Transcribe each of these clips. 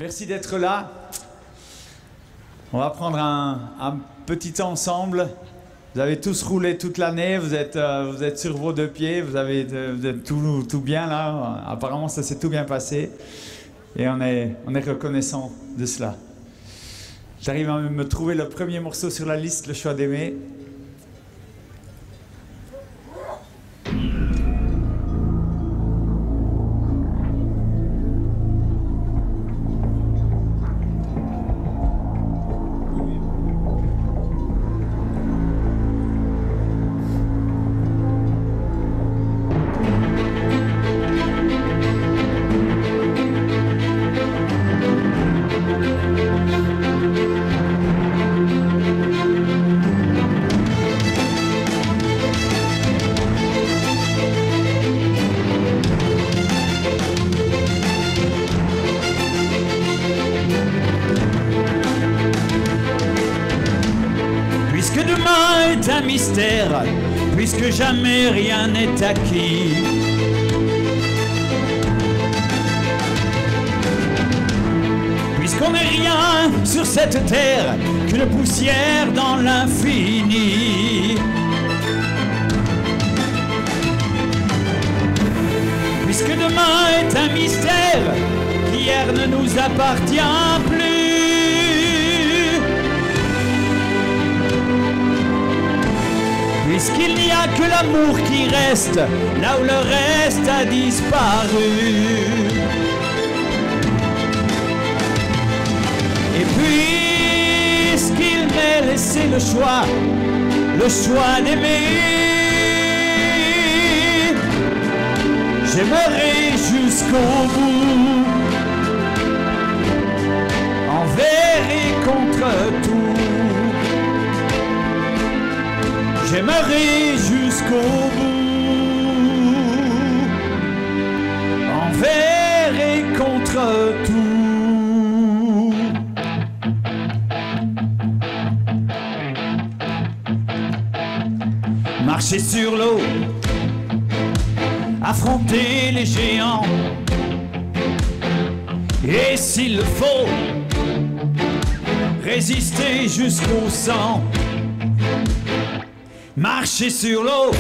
Merci d'être là. On va prendre un petit temps ensemble. Vous avez tous roulé toute l'année, vous êtes sur vos deux pieds, vous êtes tout bien là. Apparemment, ça s'est tout bien passé. Et on est reconnaissant de cela. J'arrive à me trouver le premier morceau sur la liste, Le choix d'aimer. Un mystère, puisque jamais rien n'est acquis. Puisqu'on n'est rien sur cette terre qu'une poussière dans l'infini. Puisque demain est un mystère, qu'hier ne nous appartient plus. Puisqu'il n'y a que l'amour qui reste, là où le reste a disparu. Et puisqu'il m'est laissé le choix d'aimer, j'aimerai jusqu'au bout, envers et contre tout. J'aimerai jusqu'au bout, envers et contre tout. Marcher sur l'eau, affronter les géants, et s'il le faut, résister jusqu'au sang. Marcher sur l'eau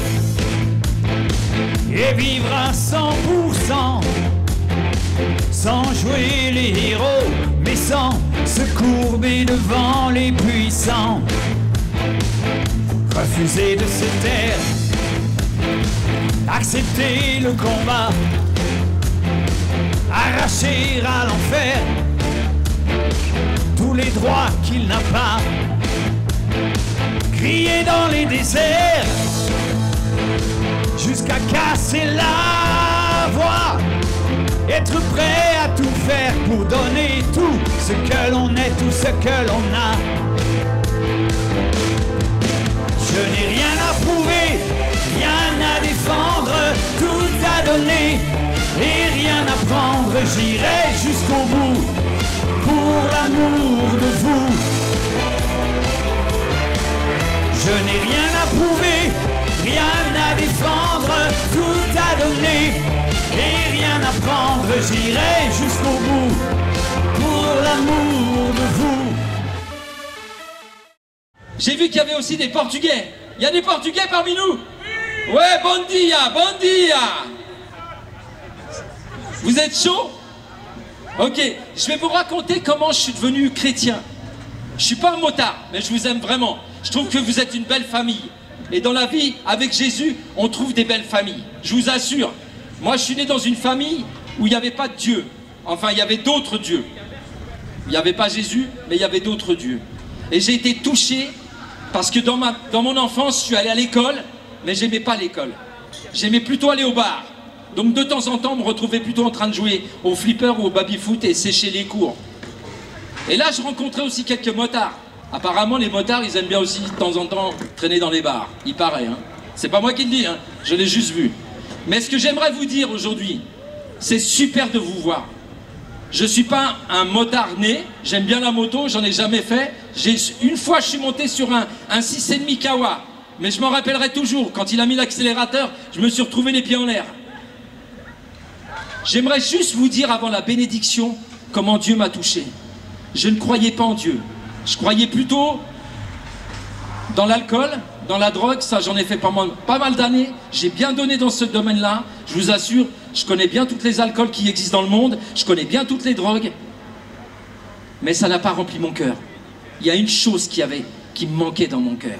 et vivre à 100%, sans jouer les héros, mais sans se courber devant les puissants. Refuser de se taire, accepter le combat, arracher à l'enfer tous les droits qu'il n'a pas. Crier dans les déserts jusqu'à casser la voix. Être prêt à tout faire pour donner tout ce que l'on est, tout ce que l'on a. Je n'ai rien à prouver, rien à défendre, tout à donner et rien à prendre. J'irai jusqu'au bout pour l'amour de vous. Je n'ai rien à prouver, rien à défendre, tout à donner et rien à prendre. J'irai jusqu'au bout pour l'amour de vous. J'ai vu qu'il y avait aussi des Portugais. Il y a des Portugais parmi nous? Ouais, bon dia, bon dia. Vous êtes chaud? Ok, je vais vous raconter comment je suis devenu chrétien. Je suis pas un motard, mais je vous aime vraiment. Je trouve que vous êtes une belle famille. Et dans la vie, avec Jésus, on trouve des belles familles. Je vous assure. Moi, je suis né dans une famille où il n'y avait pas de Dieu. Enfin, il y avait d'autres dieux. Il n'y avait pas Jésus, mais il y avait d'autres dieux. Et j'ai été touché parce que dans mon enfance, je suis allé à l'école, mais j'aimais pas l'école. J'aimais plutôt aller au bar. Donc de temps en temps, on me retrouvait plutôt en train de jouer au flipper ou au baby-foot et sécher les cours. Et là, je rencontrais aussi quelques motards. Apparemment, les motards, ils aiment bien aussi, de temps en temps, traîner dans les bars. Il paraît, hein. C'est pas moi qui le dis, hein. Je l'ai juste vu. Mais ce que j'aimerais vous dire aujourd'hui, c'est super de vous voir. Je suis pas un motard né, j'aime bien la moto, j'en ai jamais fait. Une fois, je suis monté sur un 6,5 Kawa. Mais je m'en rappellerai toujours, quand il a mis l'accélérateur, je me suis retrouvé les pieds en l'air. J'aimerais juste vous dire avant la bénédiction comment Dieu m'a touché. Je ne croyais pas en Dieu. Je croyais plutôt dans l'alcool, dans la drogue. Ça, j'en ai fait pas mal d'années. J'ai bien donné dans ce domaine-là. Je vous assure, je connais bien toutes les alcools qui existent dans le monde. Je connais bien toutes les drogues. Mais ça n'a pas rempli mon cœur. Il y a une chose qui me manquait dans mon cœur.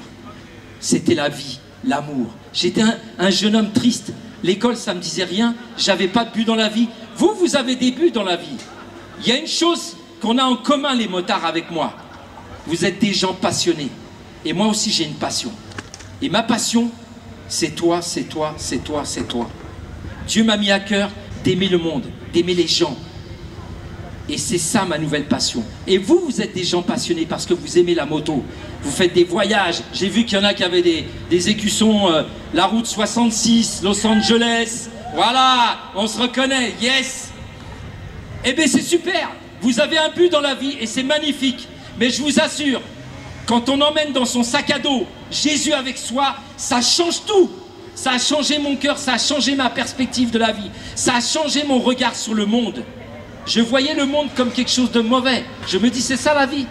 C'était la vie, l'amour. J'étais un jeune homme triste. L'école, ça me disait rien. J'avais pas de but dans la vie. Vous avez des buts dans la vie. Il y a une chose qu'on a en commun, les motards, avec moi. Vous êtes des gens passionnés. Et moi aussi, j'ai une passion. Et ma passion, c'est toi, c'est toi, c'est toi, c'est toi. Dieu m'a mis à cœur d'aimer le monde, d'aimer les gens. Et c'est ça ma nouvelle passion. Et vous êtes des gens passionnés parce que vous aimez la moto. Vous faites des voyages. J'ai vu qu'il y en a qui avaient des écussons, la route 66, Los Angeles. Voilà, on se reconnaît, yes. Eh bien c'est super. Vous avez un but dans la vie et c'est magnifique. Mais je vous assure, quand on emmène dans son sac à dos Jésus avec soi, ça change tout. Ça a changé mon cœur, ça a changé ma perspective de la vie. Ça a changé mon regard sur le monde. Je voyais le monde comme quelque chose de mauvais. Je me dis, c'est ça la vie.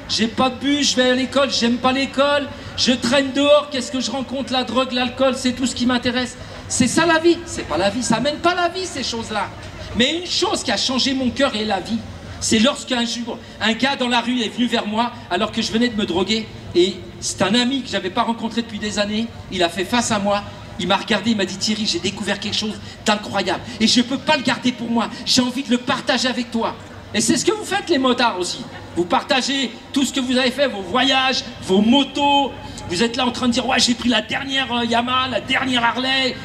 J'ai pas de but, je vais à l'école, j'aime pas l'école. Je traîne dehors, qu'est-ce que je rencontre? La drogue, l'alcool, c'est tout ce qui m'intéresse. C'est ça la vie. C'est pas la vie, ça mène pas la vie ces choses-là. Mais une chose qui a changé mon cœur et la vie, c'est lorsqu'un jour, un gars dans la rue est venu vers moi alors que je venais de me droguer. Et c'est un ami que j'avais pas rencontré depuis des années. Il a fait face à moi. Il m'a regardé, il m'a dit, Thierry, j'ai découvert quelque chose d'incroyable. Et je ne peux pas le garder pour moi. J'ai envie de le partager avec toi. Et c'est ce que vous faites, les motards aussi. Vous partagez tout ce que vous avez fait, vos voyages, vos motos. Vous êtes là en train de dire, ouais, j'ai pris la dernière Yamaha, la dernière Harley.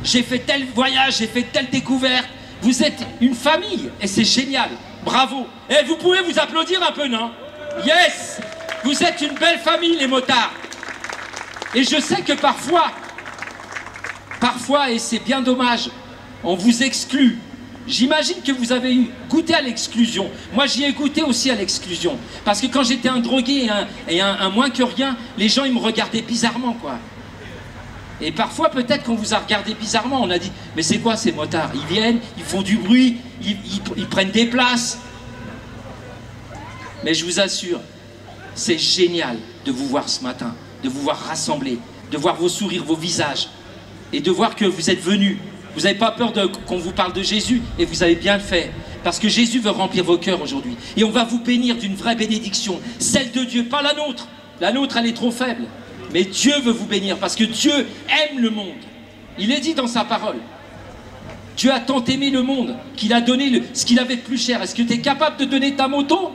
J'ai fait tel voyage, j'ai fait telle découverte. Vous êtes une famille et c'est génial. Bravo. Et vous pouvez vous applaudir un peu, non? Yes. Vous êtes une belle famille, les motards. Et je sais que parfois, et c'est bien dommage, on vous exclut. J'imagine que vous avez goûté à l'exclusion. Moi, j'y ai goûté aussi à l'exclusion. Parce que quand j'étais un drogué et un moins que rien, les gens, ils me regardaient bizarrement, quoi. Et parfois, peut-être qu'on vous a regardé bizarrement. On a dit, mais c'est quoi ces motards? Ils viennent, ils font du bruit, ils prennent des places. Mais je vous assure, c'est génial de vous voir ce matin, de vous voir rassemblés, de voir vos sourires, vos visages. Et de voir que vous êtes venus. Vous n'avez pas peur qu'on vous parle de Jésus et vous avez bien le fait. Parce que Jésus veut remplir vos cœurs aujourd'hui. Et on va vous bénir d'une vraie bénédiction. Celle de Dieu, pas la nôtre. La nôtre, elle est trop faible. Mais Dieu veut vous bénir parce que Dieu aime le monde. Il est dit dans sa parole. Dieu a tant aimé le monde qu'il a donné ce qu'il avait de plus cher. Est-ce que tu es capable de donner ta moto?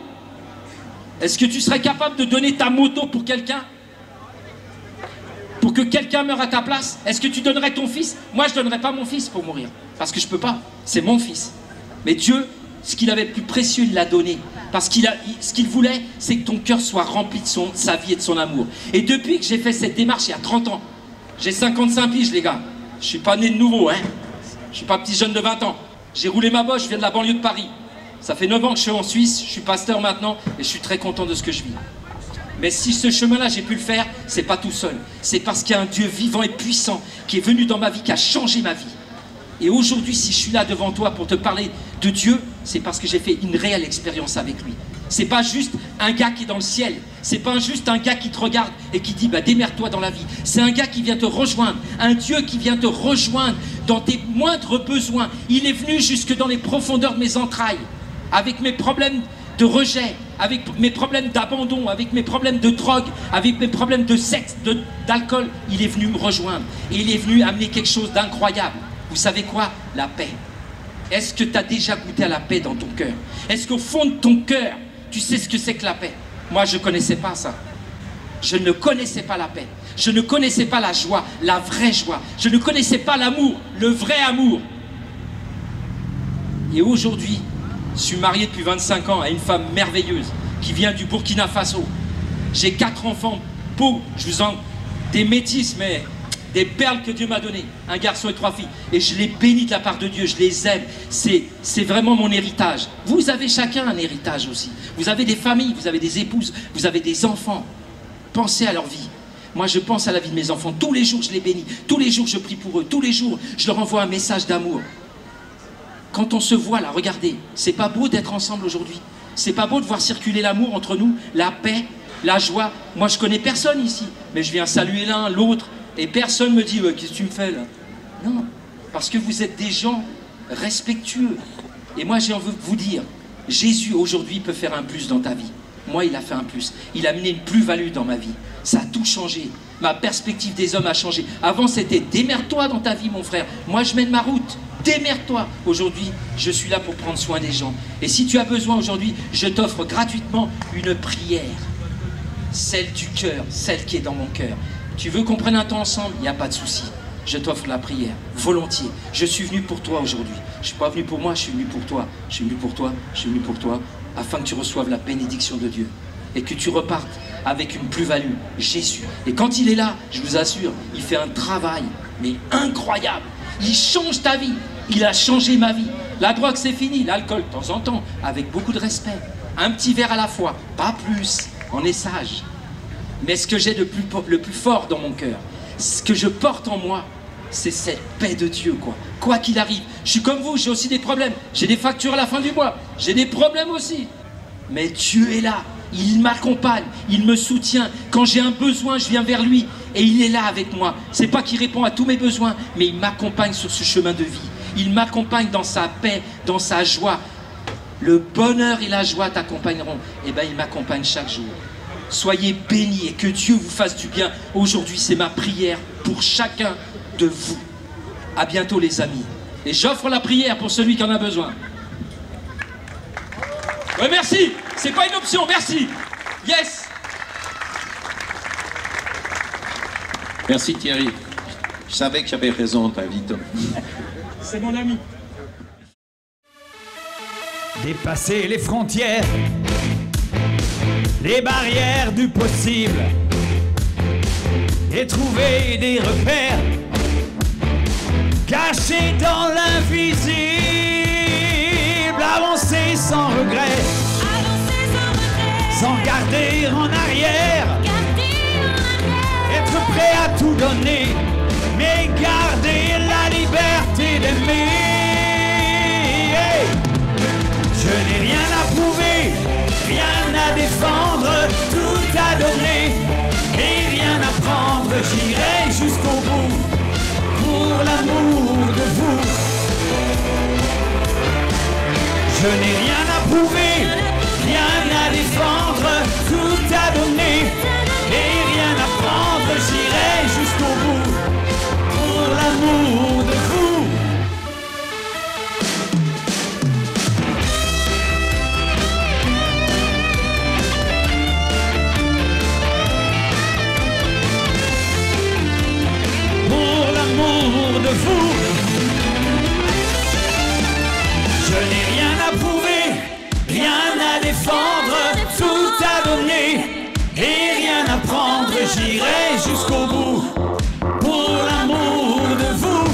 Est-ce que tu serais capable de donner ta moto pour quelqu'un? Pour que quelqu'un meure à ta place? Est-ce que tu donnerais ton fils? Moi, je ne donnerais pas mon fils pour mourir. Parce que je ne peux pas. C'est mon fils. Mais Dieu, ce qu'il avait de plus précieux, il l'a donné. Parce ce qu'il voulait, c'est que ton cœur soit rempli de sa vie et de son amour. Et depuis que j'ai fait cette démarche, il y a 30 ans, j'ai 55 piges, les gars. Je ne suis pas né de nouveau, hein. Je ne suis pas petit jeune de 20 ans. J'ai roulé ma bosse, je viens de la banlieue de Paris. Ça fait 9 ans que je suis en Suisse, je suis pasteur maintenant, et je suis très content de ce que je vis. Mais si ce chemin-là, j'ai pu le faire, c'est pas tout seul. C'est parce qu'il y a un Dieu vivant et puissant qui est venu dans ma vie, qui a changé ma vie. Et aujourd'hui, si je suis là devant toi pour te parler de Dieu, c'est parce que j'ai fait une réelle expérience avec lui. C'est pas juste un gars qui est dans le ciel. C'est pas juste un gars qui te regarde et qui dit, bah, démerde-toi dans la vie. C'est un gars qui vient te rejoindre. Un Dieu qui vient te rejoindre dans tes moindres besoins. Il est venu jusque dans les profondeurs de mes entrailles. Avec mes problèmes de rejet, avec mes problèmes d'abandon, avec mes problèmes de drogue, avec mes problèmes de sexe, d'alcool, il est venu me rejoindre. Et il est venu amener quelque chose d'incroyable. Vous savez quoi? La paix. Est-ce que tu as déjà goûté à la paix dans ton cœur? Est-ce qu'au fond de ton cœur, tu sais ce que c'est que la paix? Moi, je ne connaissais pas ça. Je ne connaissais pas la paix. Je ne connaissais pas la joie, la vraie joie. Je ne connaissais pas l'amour, le vrai amour. Et aujourd'hui, je suis marié depuis 25 ans à une femme merveilleuse qui vient du Burkina Faso. J'ai 4 enfants beaux, des métis, mais des perles que Dieu m'a données. Un garçon et 3 filles. Et je les bénis de la part de Dieu, je les aime. C'est vraiment mon héritage. Vous avez chacun un héritage aussi. Vous avez des familles, vous avez des épouses, vous avez des enfants. Pensez à leur vie. Moi, je pense à la vie de mes enfants. Tous les jours, je les bénis. Tous les jours, je prie pour eux. Tous les jours, je leur envoie un message d'amour. quand on se voit là, regardez, c'est pas beau d'être ensemble aujourd'hui. C'est pas beau de voir circuler l'amour entre nous, la paix, la joie. Moi, je connais personne ici, mais je viens saluer l'un, l'autre, et personne me dit « Qu'est-ce que tu me fais là ?» Non, parce que vous êtes des gens respectueux. Et moi, j'ai envie de vous dire, Jésus, aujourd'hui, peut faire un plus dans ta vie. Moi, il a fait un plus. Il a amené une plus-value dans ma vie. Ça a tout changé. Ma perspective des hommes a changé. Avant, c'était « démerde-toi dans ta vie, mon frère. Moi, je mène ma route. Démerde-toi. » Aujourd'hui, je suis là pour prendre soin des gens. Et si tu as besoin aujourd'hui, je t'offre gratuitement une prière. Celle du cœur, celle qui est dans mon cœur. Tu veux qu'on prenne un temps ensemble? Il n'y a pas de souci. Je t'offre la prière, volontiers. Je suis venu pour toi aujourd'hui. Je ne suis pas venu pour moi, je suis venu pour toi. Je suis venu pour toi, je suis venu pour toi, afin que tu reçoives la bénédiction de Dieu. Et que tu repartes avec une plus-value, Jésus. Et quand il est là, je vous assure, il fait un travail, mais incroyable. Il change ta vie. Il a changé ma vie. La drogue, c'est fini. L'alcool, de temps en temps, avec beaucoup de respect. Un petit verre à la fois, pas plus. On est sage. Mais ce que j'ai le plus fort dans mon cœur, ce que je porte en moi, c'est cette paix de Dieu, quoi. Quoi qu'il arrive. Je suis comme vous, j'ai aussi des problèmes. J'ai des factures à la fin du mois. J'ai des problèmes aussi. Mais Dieu est là. Il m'accompagne. Il me soutient. Quand j'ai un besoin, je viens vers lui. Et il est là avec moi. C'est pas qu'il répond à tous mes besoins, mais il m'accompagne sur ce chemin de vie. Il m'accompagne dans sa paix, dans sa joie. Le bonheur et la joie t'accompagneront. Et bien, il m'accompagne chaque jour. Soyez bénis et que Dieu vous fasse du bien. Aujourd'hui, c'est ma prière pour chacun de vous. À bientôt, les amis. Et j'offre la prière pour celui qui en a besoin. Ouais, merci. C'est pas une option. Merci. Yes. Merci Thierry. Je savais que j'avais raison, t'invite. C'est mon ami. Dépasser les frontières, les barrières du possible, et trouver des repères cachés dans l'invisible. Avancer sans regret, sans regarder en arrière, être prêt à tout donner, mais garder la liberté d'aimer. Je n'ai rien à prouver, rien à défendre, tout à donner et rien à prendre. J'irai jusqu'au bout pour l'amour de vous. Je n'ai rien à prouver, rien à défendre, tout à donner et rien à prendre. J'irai jusqu'au bout pour l'amour de vous. De vous. Je n'ai rien à prouver, rien à défendre, tout à donner et rien à prendre. J'irai jusqu'au bout pour l'amour de vous.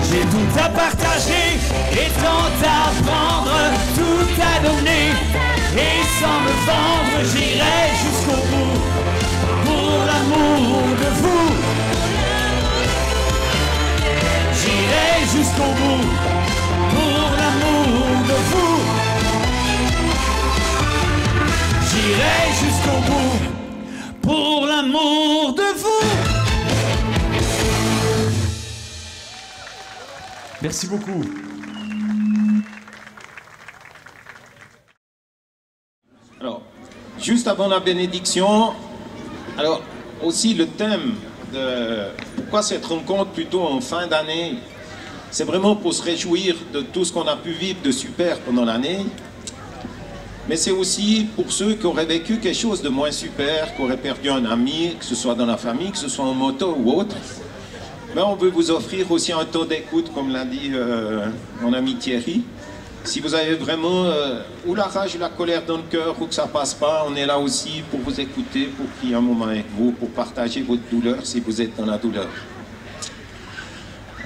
J'ai tout à partager et tant à prendre, tout à donner et sans me vendre. J'irai jusqu'au bout pour l'amour de vous. J'irai jusqu'au bout pour l'amour de vous. J'irai jusqu'au bout pour l'amour de vous. Merci beaucoup. Alors, juste avant la bénédiction, alors aussi le thème de pourquoi cette rencontre plutôt en fin d'année, c'est vraiment pour se réjouir de tout ce qu'on a pu vivre de super pendant l'année, mais c'est aussi pour ceux qui auraient vécu quelque chose de moins super, qui auraient perdu un ami, que ce soit dans la famille, que ce soit en moto ou autre. Mais on veut vous offrir aussi un temps d'écoute, comme l'a dit mon ami Thierry. Si vous avez vraiment ou la rage ou la colère dans le cœur ou que ça passe pas, on est là aussi pour vous écouter, pour prier un moment avec vous, pour partager votre douleur si vous êtes dans la douleur.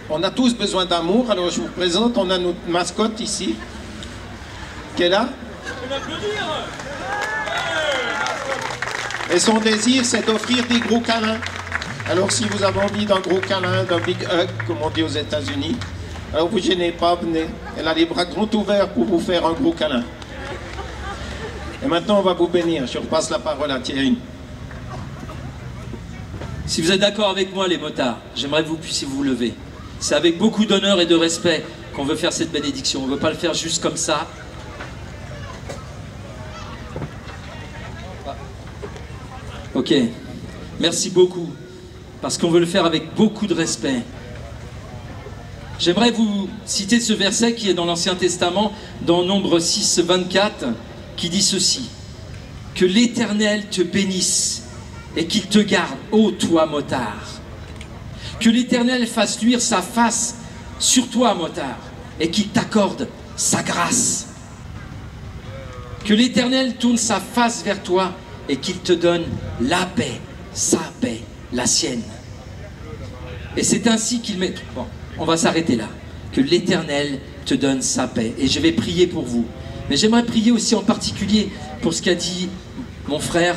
On a tous besoin d'amour, alors je vous présente, on a notre mascotte ici, qui est là. Et son désir, c'est d'offrir des gros câlins. Alors si vous avez envie d'un gros câlin, d'un big hug, comme on dit aux États-Unis, alors vous gênez pas, venez. Elle a les bras grands ouverts pour vous faire un gros câlin. Et maintenant, on va vous bénir. Je repasse la parole à Thierry. Si vous êtes d'accord avec moi, les motards, j'aimerais que vous puissiez vous lever. C'est avec beaucoup d'honneur et de respect qu'on veut faire cette bénédiction. On ne veut pas le faire juste comme ça. Ok, merci beaucoup, parce qu'on veut le faire avec beaucoup de respect. J'aimerais vous citer ce verset qui est dans l'Ancien Testament, dans Nombre 6, 24, qui dit ceci: que l'Éternel te bénisse et qu'il te garde, ô toi motard. Que l'Éternel fasse luire sa face sur toi, motard, et qu'il t'accorde sa grâce. Que l'Éternel tourne sa face vers toi et qu'il te donne la paix, sa paix, la sienne. Et c'est ainsi qu'il met... Bon, on va s'arrêter là. Que l'Éternel te donne sa paix. Et je vais prier pour vous. Mais j'aimerais prier aussi en particulier pour ce qu'a dit mon frère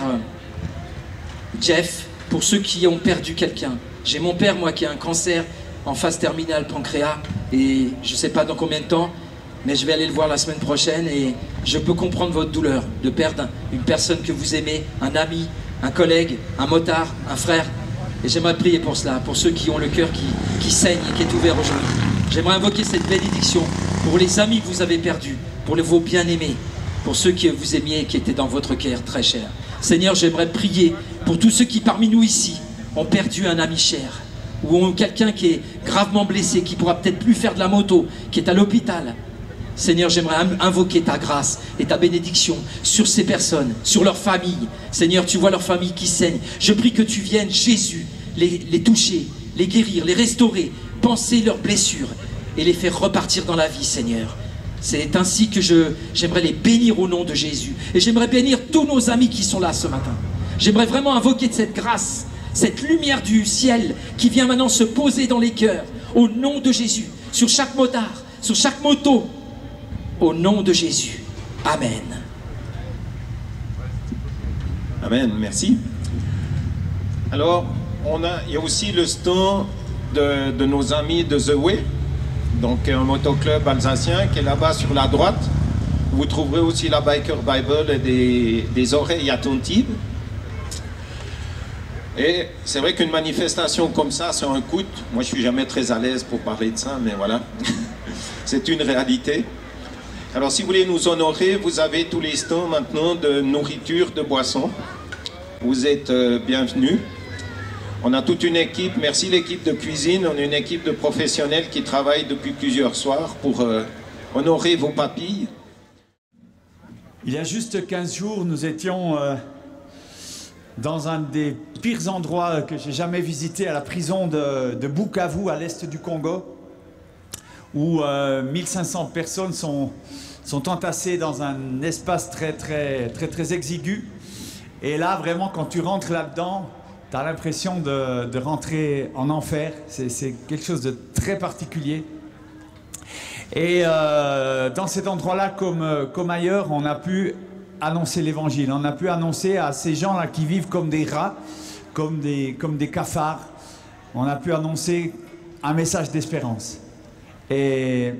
Jeff, pour ceux qui ont perdu quelqu'un. J'ai mon père, moi, qui a un cancer en phase terminale pancréas, et je ne sais pas dans combien de temps, mais je vais aller le voir la semaine prochaine, et je peux comprendre votre douleur de perdre une personne que vous aimez, un ami, un collègue, un motard, un frère. Et j'aimerais prier pour cela, pour ceux qui ont le cœur qui saigne et qui est ouvert aujourd'hui. J'aimerais invoquer cette bénédiction pour les amis que vous avez perdus, pour vos bien-aimés, pour ceux que vous aimiez et qui étaient dans votre cœur très cher. Seigneur, j'aimerais prier pour tous ceux qui parmi nous ici ont perdu un ami cher, ou ont quelqu'un qui est gravement blessé, qui pourra peut-être plus faire de la moto, qui est à l'hôpital. Seigneur, j'aimerais invoquer ta grâce et ta bénédiction sur ces personnes, sur leur famille. Seigneur, tu vois leur famille qui saigne. Je prie que tu viennes, Jésus, les toucher, les guérir, les restaurer, penser leurs blessures et les faire repartir dans la vie, Seigneur. C'est ainsi que j'aimerais les bénir au nom de Jésus. Et j'aimerais bénir tous nos amis qui sont là ce matin. J'aimerais vraiment invoquer cette grâce, cette lumière du ciel qui vient maintenant se poser dans les cœurs, au nom de Jésus, sur chaque motard, sur chaque moto, au nom de Jésus. Amen. Amen, merci. Alors, il y a aussi le stand de nos amis de The Way, donc un motoclub alsacien qui est là-bas sur la droite. Vous trouverez aussi la Biker Bible et des oreilles attentives. Et c'est vrai qu'une manifestation comme ça, c'est un coût. Moi, je suis jamais très à l'aise pour parler de ça, mais voilà. C'est une réalité. Alors, si vous voulez nous honorer, vous avez tous les stands maintenant de nourriture, de boissons. Vous êtes bienvenus. On a toute une équipe, merci l'équipe de cuisine, on a une équipe de professionnels qui travaillent depuis plusieurs soirs pour honorer vos papilles. Il y a juste 15 jours, nous étions dans un des pires endroits que j'ai jamais visité, à la prison de Bukavu, à l'est du Congo, où 1500 personnes sont entassées dans un espace très exigu. Et là, vraiment, quand tu rentres là-dedans, tu as l'impression de rentrer en enfer. C'est quelque chose de très particulier. Et dans cet endroit-là, comme ailleurs, on a pu annoncer l'évangile. On a pu annoncer à ces gens-là qui vivent comme des rats, comme des cafards. On a pu annoncer un message d'espérance. Et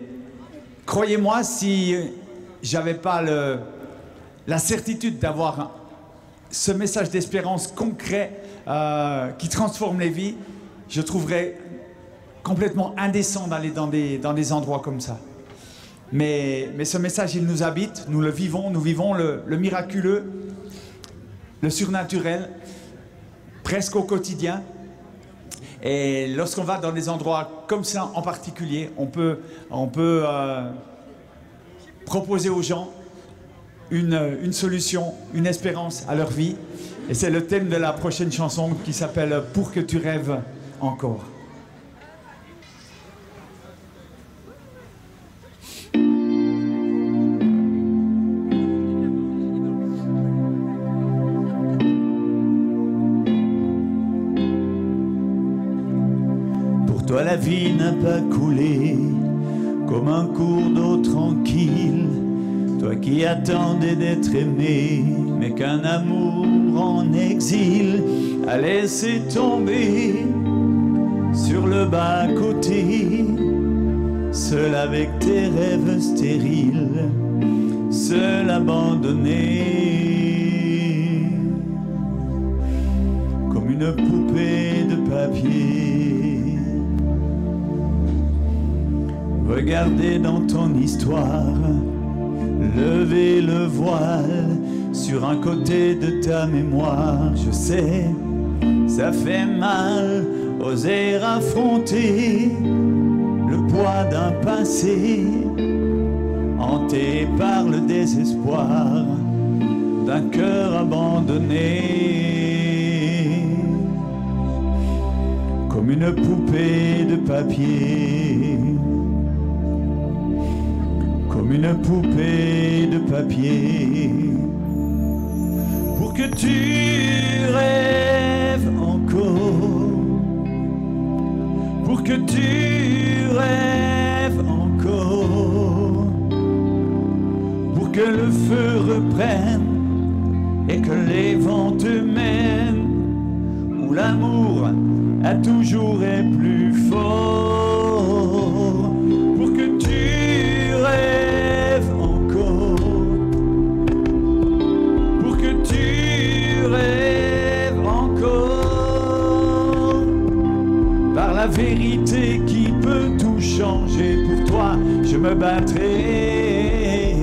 croyez-moi, si j'avais pas la certitude d'avoir ce message d'espérance concret qui transforme les vies, je trouverais complètement indécent d'aller dans des endroits comme ça. Mais ce message, il nous habite, nous le vivons, nous vivons le miraculeux, le surnaturel, presque au quotidien. Et lorsqu'on va dans des endroits comme ça en particulier, on peut proposer aux gens une solution, une espérance à leur vie. Et c'est le thème de la prochaine chanson qui s'appelle « Pour que tu rêves encore ». Pour toi la vie n'a pas coulé comme un cours d'eau tranquille. Toi qui attendais d'être aimé, mais qu'un amour en exil à laisser tomber sur le bas-côté, seul avec tes rêves stériles, seul abandonné, comme une poupée de papier. Regardez dans ton histoire, lever le voile sur un côté de ta mémoire. Je sais, ça fait mal, oser affronter le poids d'un passé hanté par le désespoir d'un cœur abandonné, comme une poupée de papier, comme une poupée de papier. Pour que tu rêves encore, pour que tu rêves encore, pour que le feu reprenne et que les vents te mènent, où l'amour a toujours est plus fort. Pour que tu rêves encore, pour que tu rêves encore, par la vérité qui peut tout changer. Pour toi, je me battrai,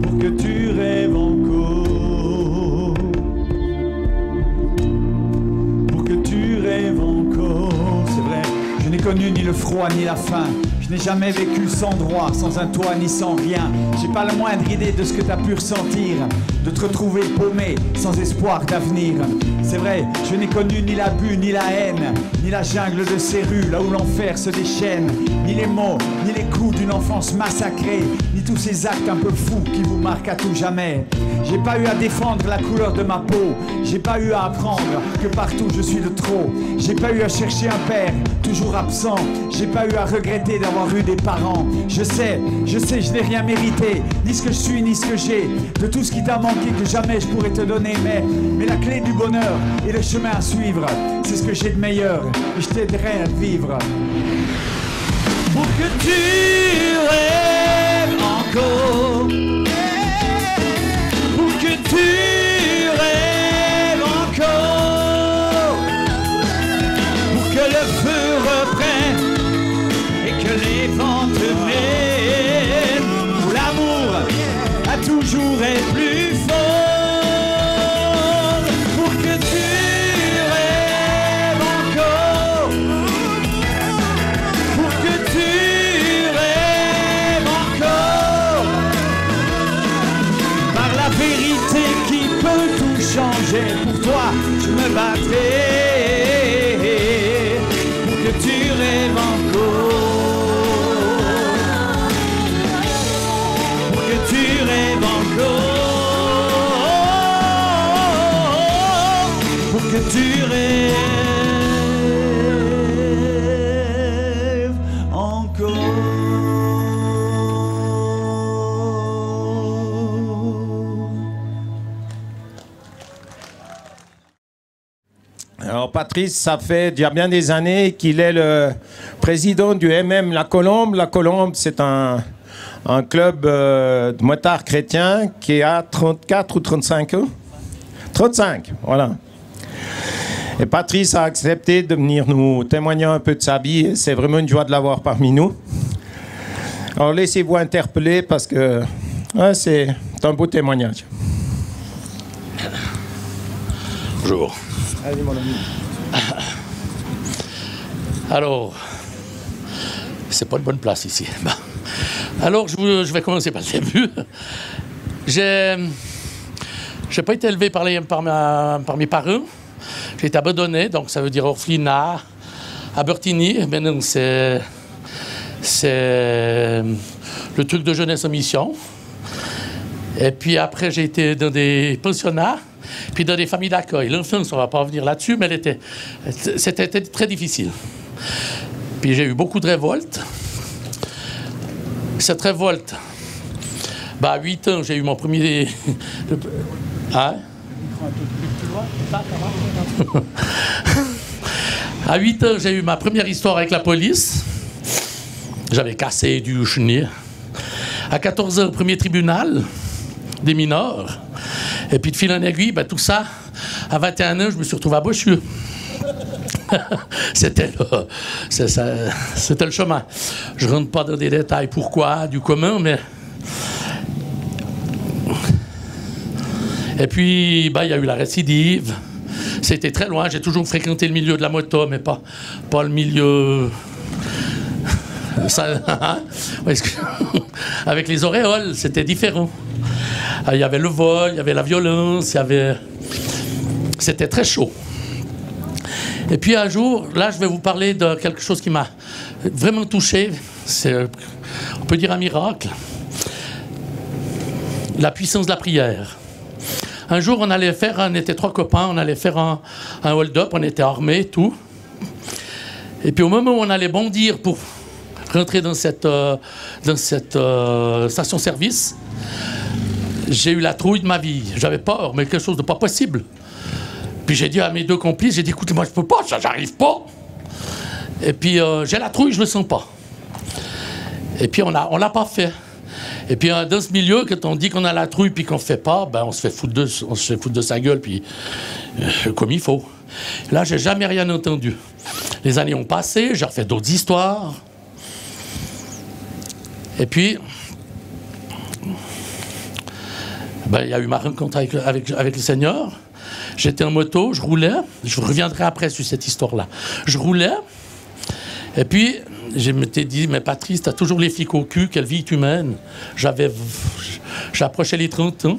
pour que tu rêves encore, pour que tu rêves encore. C'est vrai, je n'ai connu ni le froid ni la faim. Je n'ai jamais vécu sans droit, sans un toit ni sans rien. J'ai pas la moindre idée de ce que t'as pu ressentir, de te retrouver paumé, sans espoir d'avenir. C'est vrai, je n'ai connu ni l'abus, ni la haine, ni la jungle de ces rues, là où l'enfer se déchaîne, ni les mots, ni les coups d'une enfance massacrée, ni tous ces actes un peu fous qui vous marquent à tout jamais. J'ai pas eu à défendre la couleur de ma peau, j'ai pas eu à apprendre que partout je suis de trop. J'ai pas eu à chercher un père, toujours absent. J'ai pas eu à regretter d'avoir eu des parents. Je sais, je n'ai rien mérité, ni ce que je suis, ni ce que j'ai, de tout ce qui t'a manqué que jamais je pourrais te donner. Mais la clé du bonheur et le chemin à suivre, c'est ce que j'ai de meilleur et je t'aiderai à le vivre. Pour que tu rêves encore, pour que tu rêves encore, pour que le feu reprenne et que les vents te mènent, où l'amour a toujours est plus fort. Pour que tu rêves encore, pour que tu rêves encore, par la vérité qui peut tout changer. Pour toi, je me battrai, pour que tu rêves encore, pour que tu rêves encore, pour que tu rêves encore. Alors Patrice, ça fait déjà bien des années qu'il est le président du MM La Colombe. La Colombe, c'est un club de motards chrétiens qui a 34 ou 35 ans. 35, voilà. Et Patrice a accepté de venir nous témoigner un peu de sa vie. C'est vraiment une joie de l'avoir parmi nous. Alors laissez-vous interpeller parce que ouais, c'est un beau témoignage. Bonjour. Allez, mon ami. Alors, c'est pas une bonne place ici. Bon. Alors, je vais commencer par le début. J'ai pas été élevé par mes parents. J'ai été abandonné, donc ça veut dire orphelinat, à Bertigny. Maintenant, c'est le truc de jeunesse en mission. Et puis après, j'ai été dans des pensionnats, puis dans des familles d'accueil. L'enfance, on ne va pas revenir là-dessus, mais c'était très difficile. Puis j'ai eu beaucoup de révoltes. Cette révolte, à 8 ans, j'ai eu mon premier... Hein? À 8 ans, j'ai eu ma première histoire avec la police. J'avais cassé du chenil. À 14 ans, premier tribunal des mineurs. Et puis de fil en aiguille, ben, tout ça, à 21 ans, je me suis retrouvé à Bossieux. C'était le chemin. Je ne rentre pas dans des détails pourquoi, du comment, mais... Et puis, ben, il y a eu la récidive. C'était très loin. J'ai toujours fréquenté le milieu de la moto, mais pas le milieu... Avec les auréoles, c'était différent. Il y avait le vol, il y avait la violence, c'était très chaud. Et puis un jour, là, je vais vous parler de quelque chose qui m'a vraiment touché. C'est, on peut dire un miracle. La puissance de la prière. Un jour, on était 3 copains, on allait faire un hold-up, on était armés, tout. Et puis au moment où on allait bondir pour rentrer dans cette station-service, j'ai eu la trouille de ma vie. J'avais peur, mais quelque chose de pas possible. Puis j'ai dit à mes 2 complices, j'ai dit, écoutez, moi je peux pas, ça, j'arrive pas. Et puis j'ai la trouille, je le sens pas. Et puis on l'a pas fait. Et puis dans ce milieu, quand on dit qu'on a la trouille puis qu'on fait pas, ben on se fait foutre de sa gueule, puis comme il faut. Là, j'ai jamais rien entendu. Les années ont passé, j'ai refait d'autres histoires. Et puis, ben, il y a eu ma rencontre avec le Seigneur. J'étais en moto, je roulais. Je reviendrai après sur cette histoire-là. Je roulais. Et puis, je m'étais dit, mais Patrice, t'as toujours les flics au cul, quelle vie humaine. J'approchais les 30 ans.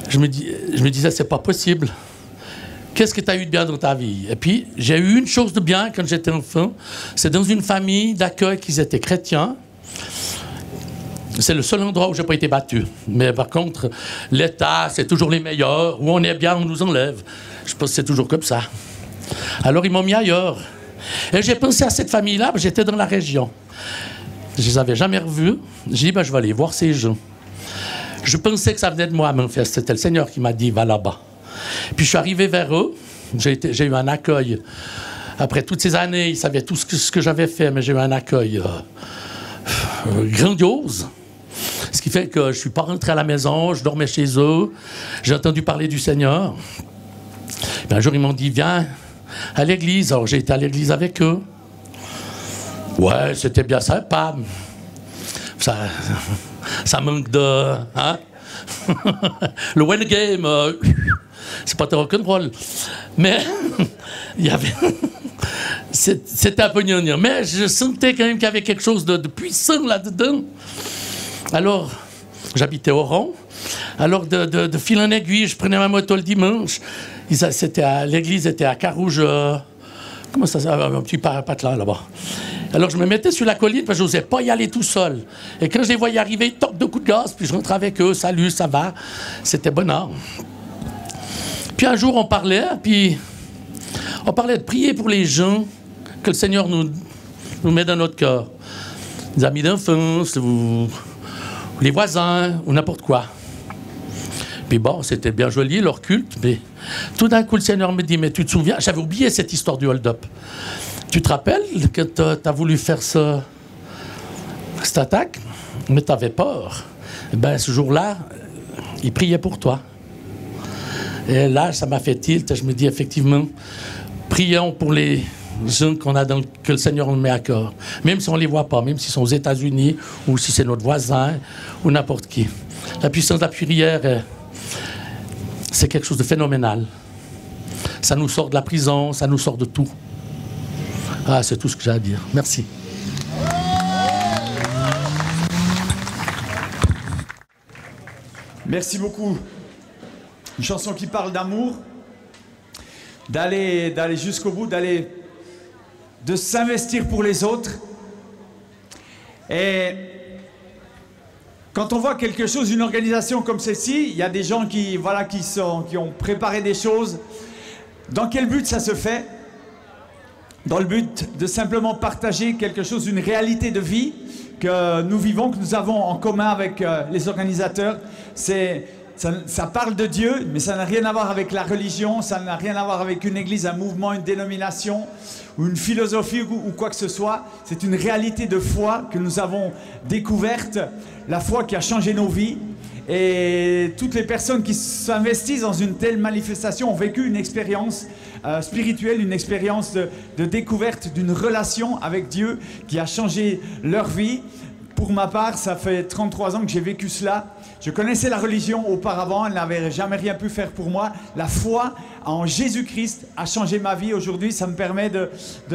Je me disais, c'est pas possible. Qu'est-ce que tu as eu de bien dans ta vie? Et puis, j'ai eu une chose de bien quand j'étais enfant. C'est dans une famille d'accueil qui étaient chrétiens. C'est le seul endroit où je n'ai pas été battu. Mais par contre, l'État, c'est toujours les meilleurs. Où on est bien, on nous enlève. Je pense que c'est toujours comme ça. Alors, ils m'ont mis ailleurs. Et j'ai pensé à cette famille-là, j'étais dans la région. Je ne les avais jamais revus. J'ai dit, ben, je vais aller voir ces gens. Je pensais que ça venait de moi, mais en fait, c'était le Seigneur qui m'a dit, va là-bas. Puis je suis arrivé vers eux, j'ai eu un accueil. Après toutes ces années, ils savaient tout ce que j'avais fait, mais j'ai eu un accueil grandiose. Ce qui fait que je ne suis pas rentré à la maison, je dormais chez eux, j'ai entendu parler du Seigneur. Puis un jour, ils m'ont dit, viens à l'église. Alors j'ai été à l'église avec eux. Ouais, c'était bien sympa. Ça manque de... Hein? Le win game... c'est pas très rock'n'roll. Mais il y avait... C'était un peu gnangnan. Mais je sentais quand même qu'il y avait quelque chose de puissant là-dedans. Alors, j'habitais au Rond. Alors, de fil en aiguille, je prenais ma moto le dimanche. L'église était à Carouge. Comment ça s'appelle? Un petit patelin là-bas. Alors, je me mettais sur la colline parce que je n'osais pas y aller tout seul. Et quand je les voyais arriver, toc, 2 coups de gaz, puis je rentrais avec eux. Salut, ça va? C'était bonheur. Puis un jour, on parlait de prier pour les gens que le Seigneur nous met dans notre cœur. Les amis d'enfance, les voisins, ou n'importe quoi. Puis bon, c'était bien joli, leur culte, mais tout d'un coup, le Seigneur me dit, mais tu te souviens, j'avais oublié cette histoire du hold-up. Tu te rappelles que tu as voulu faire cette attaque, mais tu avais peur. Et bien, ce jour-là, il priait pour toi. Et là, ça m'a fait tilt. Je me dis, effectivement, prions pour les gens que le Seigneur nous met à cœur. Même si on ne les voit pas, même s'ils sont aux États-Unis, ou si c'est notre voisin, ou n'importe qui. La puissance de la prière, c'est quelque chose de phénoménal. Ça nous sort de la prison, ça nous sort de tout. Ah, c'est tout ce que j'ai à dire. Merci. Merci beaucoup. Une chanson qui parle d'amour, d'aller jusqu'au bout, de s'investir pour les autres. Et quand on voit quelque chose, une organisation comme celle-ci, il y a des gens qui ont préparé des choses. Dans quel but ça se fait? Dans le but de simplement partager quelque chose, une réalité de vie que nous vivons, que nous avons en commun avec les organisateurs. C'est ça parle de Dieu, mais ça n'a rien à voir avec la religion, ça n'a rien à voir avec une église, un mouvement, une dénomination ou une philosophie ou quoi que ce soit. C'est une réalité de foi que nous avons découverte, la foi qui a changé nos vies. Et toutes les personnes qui s'investissent dans une telle manifestation ont vécu une expérience spirituelle, une expérience de découverte d'une relation avec Dieu qui a changé leur vie. Pour ma part, ça fait 33 ans que j'ai vécu cela. Je connaissais la religion auparavant, elle n'avait jamais rien pu faire pour moi. La foi en Jésus-Christ a changé ma vie. Aujourd'hui, ça me permet de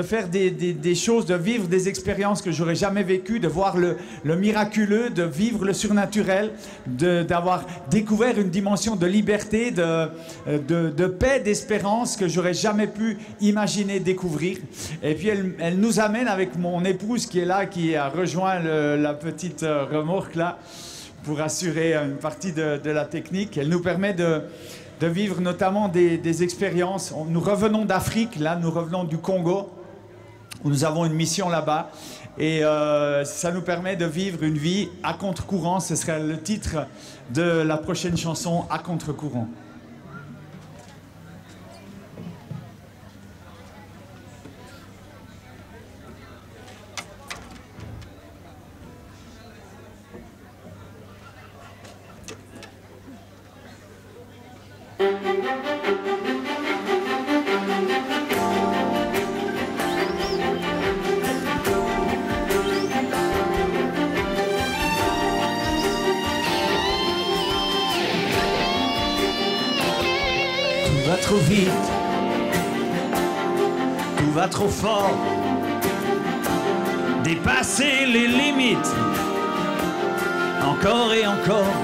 faire des choses, de vivre des expériences que j'aurais jamais vécues, de voir le miraculeux, de vivre le surnaturel, d'avoir découvert une dimension de liberté, de paix, d'espérance que j'aurais jamais pu imaginer découvrir. Et puis elle nous amène avec mon épouse qui est là, qui a rejoint la petite remorque là, pour assurer une partie de la technique. Elle nous permet de vivre notamment des expériences. Nous revenons d'Afrique, là nous revenons du Congo, où nous avons une mission là-bas. Et ça nous permet de vivre une vie à contre-courant. Ce sera le titre de la prochaine chanson, À contre-courant. Tout va trop vite, tout va trop fort, dépasser les limites, encore et encore.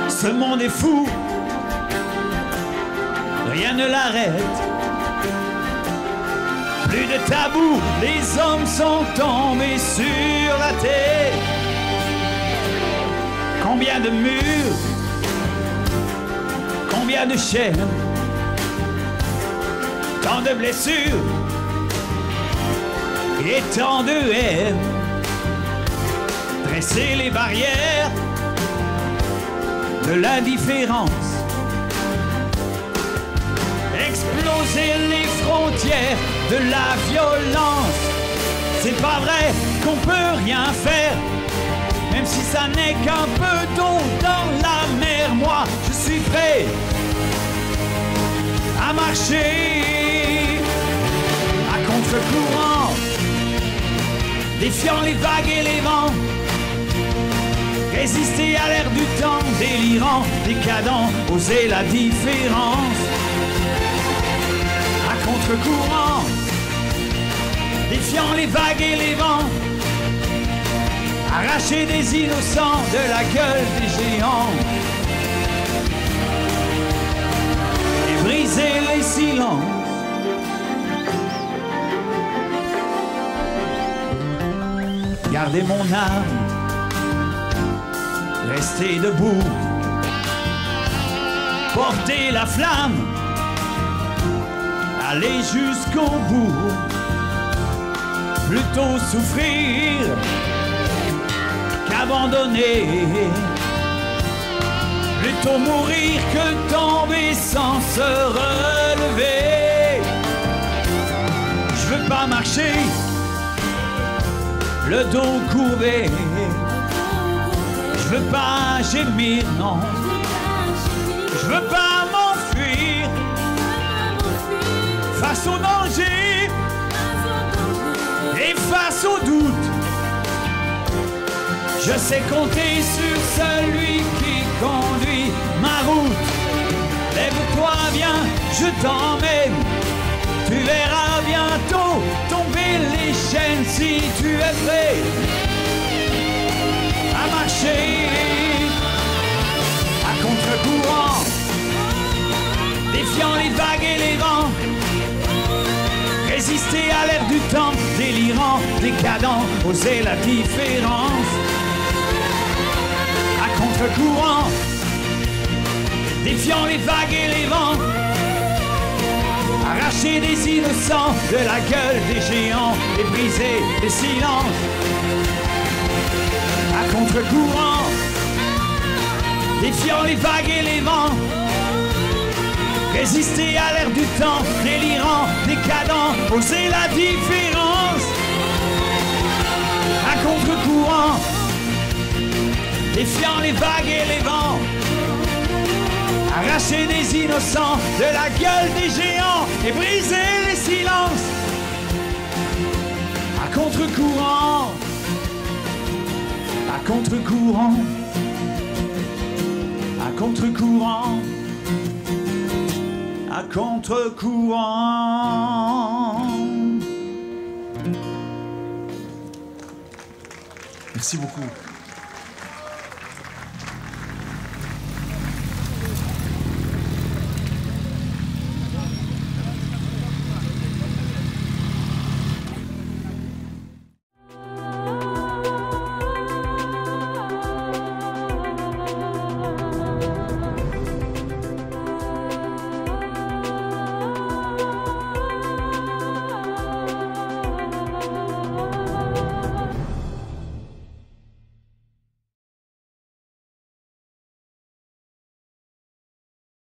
Ce monde est fou, rien ne l'arrête. Plus de tabous, les hommes sont tombés sur la tête. Combien de murs, combien de chaînes, tant de blessures et tant de haine. Dresser les barrières de l'indifférence, exploser les frontières de la violence. C'est pas vrai qu'on peut rien faire, même si ça n'est qu'un peu d'eau dans la mer. Moi, je suis prêt à marcher à contre-courant, défiant les vagues et les vents. Résister à l'air du temps délirant, décadent, oser la différence. À contre-courant, défiant les vagues et les vents. Arracher des innocents de la gueule des géants. Et briser les silences. Garder mon âme, rester debout, porter la flamme, aller jusqu'au bout. Plutôt souffrir qu'abandonner, plutôt mourir que tomber sans se relever. Je veux pas marcher le dos courbé, je veux pas gémir, non. Je veux pas m'enfuir face au danger et face au doute. Je sais compter sur celui qui conduit ma route. Lève-toi, viens, je t'emmène. Tu verras bientôt tomber les chaînes si tu es prêt à marcher à contre-courant, défiant les vagues et les vents. Résister à l'air du temps délirant, décadent, oser la différence. À contre-courant, défiant les vagues et les vents. Arracher des innocents de la gueule des géants et briser les silences. À contre-courant, défiant les vagues et les vents. Résister à l'air du temps, délirant, décadent, oser la différence. À contre-courant, défiant les vagues et les vents. Arracher des innocents de la gueule des géants et briser les silences. À contre-courant, à contre-courant, à contre-courant, à contre-courant. Merci beaucoup.